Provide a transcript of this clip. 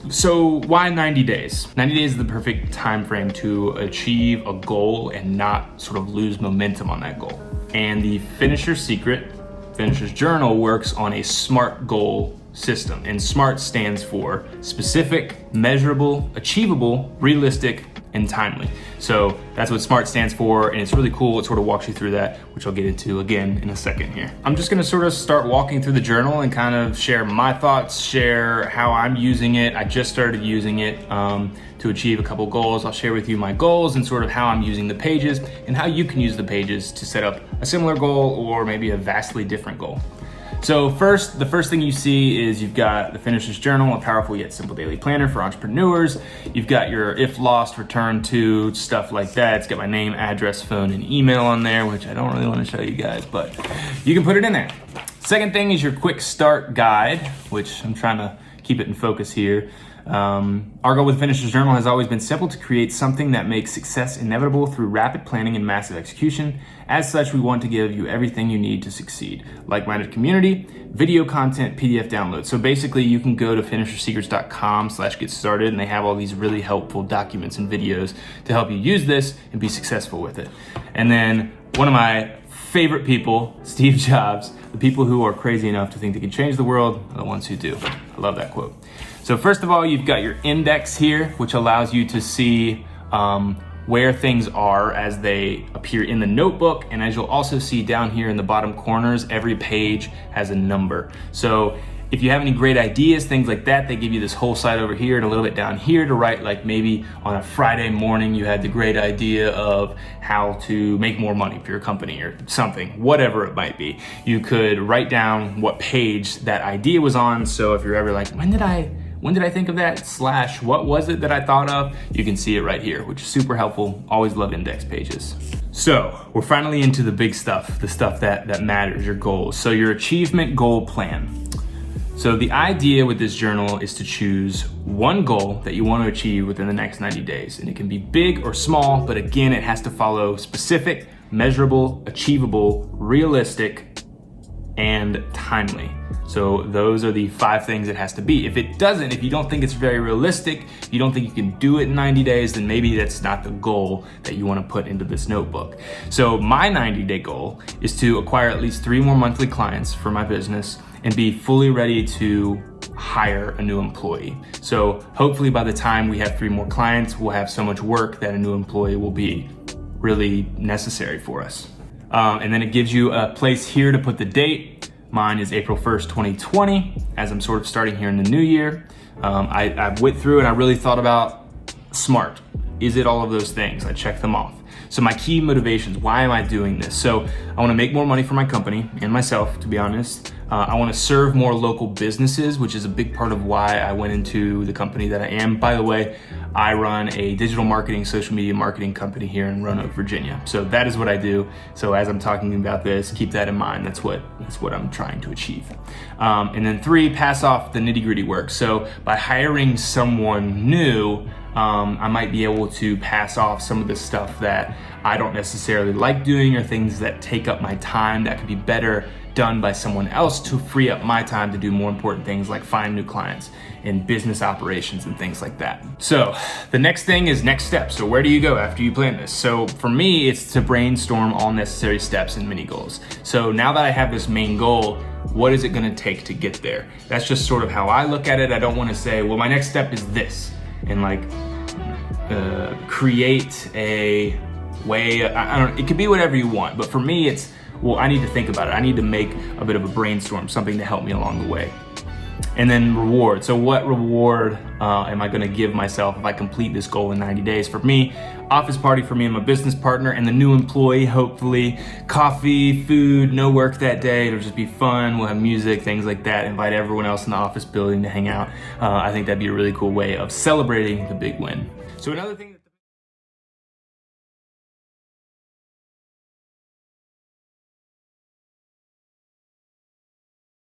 So why 90 days? 90 days is the perfect time frame to achieve a goal and not sort of lose momentum on that goal. And the Finisher's Secret, Finisher's Journal, works on a SMART goal system. And SMART stands for specific, measurable, achievable, realistic, and timely. So that's what SMART stands for, and it's really cool. It sort of walks you through that, which I'll get into again in a second here. I'm just gonna sort of start walking through the journal and kind of share my thoughts, share how I'm using it. I just started using it to achieve a couple goals. I'll share with you my goals and sort of how I'm using the pages and how you can use the pages to set up a similar goal or maybe a vastly different goal. So the first thing you see is you've got the Finisher's Journal, a powerful yet simple daily planner for entrepreneurs. You've got your if lost, return to, stuff like that. It's got my name, address, phone, and email on there, which I don't really want to show you guys, but you can put it in there. Second thing is your quick start guide, which I'm trying to keep it in focus here. Our goal with Finisher's Journal has always been simple: to create something that makes success inevitable through rapid planning and massive execution. As such, we want to give you everything you need to succeed. Like-minded community, video content, PDF downloads. So basically you can go to finishersecrets.com/get started, and they have all these really helpful documents and videos to help you use this and be successful with it. And then one of my favorite people, Steve Jobs, the people who are crazy enough to think they can change the world are the ones who do. I love that quote. So first of all, you've got your index here, which allows you to see where things are as they appear in the notebook. And as you'll also see down here in the bottom corners, every page has a number. So if you have any great ideas, things like that, they give you this whole side over here and a little bit down here to write, like maybe on a Friday morning, you had the great idea of how to make more money for your company or something, whatever it might be. You could write down what page that idea was on. So if you're ever like, when did I think of that? / what was it that I thought of? You can see it right here, which is super helpful. Always love index pages. So we're finally into the big stuff, the stuff that matters, your goals. So your achievement goal plan. So the idea with this journal is to choose one goal that you want to achieve within the next 90 days. And it can be big or small, but again, it has to follow specific, measurable, achievable, realistic, and timely. So those are the 5 things it has to be. If it doesn't, if you don't think it's very realistic, you don't think you can do it in 90 days, then maybe that's not the goal that you want to put into this notebook. So my 90-day goal is to acquire at least 3 more monthly clients for my business and be fully ready to hire a new employee. So hopefully by the time we have 3 more clients, we'll have so much work that a new employee will be really necessary for us. And then it gives you a place here to put the date. Mine is April 1st, 2020, as I'm sort of starting here in the new year. I went through and I really thought about SMART. Is it all of those things? I checked them off. So my key motivations, why am I doing this? So I wanna make more money for my company and myself, to be honest. I wanna serve more local businesses, which is a big part of why I went into the company that I am. By the way, I run a digital marketing, social media marketing company here in Roanoke, Virginia. So that is what I do. So as I'm talking about this, keep that in mind. That's what I'm trying to achieve. And then 3, pass off the nitty-gritty work. So by hiring someone new, I might be able to pass off some of the stuff that I don't necessarily like doing, or things that take up my time that could be better done by someone else to free up my time to do more important things like find new clients and business operations and things like that. So the next thing is next steps. So where do you go after you plan this? So for me, it's to brainstorm all necessary steps and mini goals. So now that I have this main goal, what is it gonna take to get there? That's just sort of how I look at it. I don't wanna say, well, my next step is this, and like create a way, it could be whatever you want, but for me it's, well, I need to think about it. I need to make a bit of a brainstorm, something to help me along the way. And then reward. So what reward am I gonna give myself if I complete this goal in 90 days? For me, office party for me and my business partner and the new employee, hopefully. Coffee, food, no work that day. It'll just be fun. We'll have music, things like that. Invite everyone else in the office building to hang out. I think that'd be a really cool way of celebrating the big win. So another thing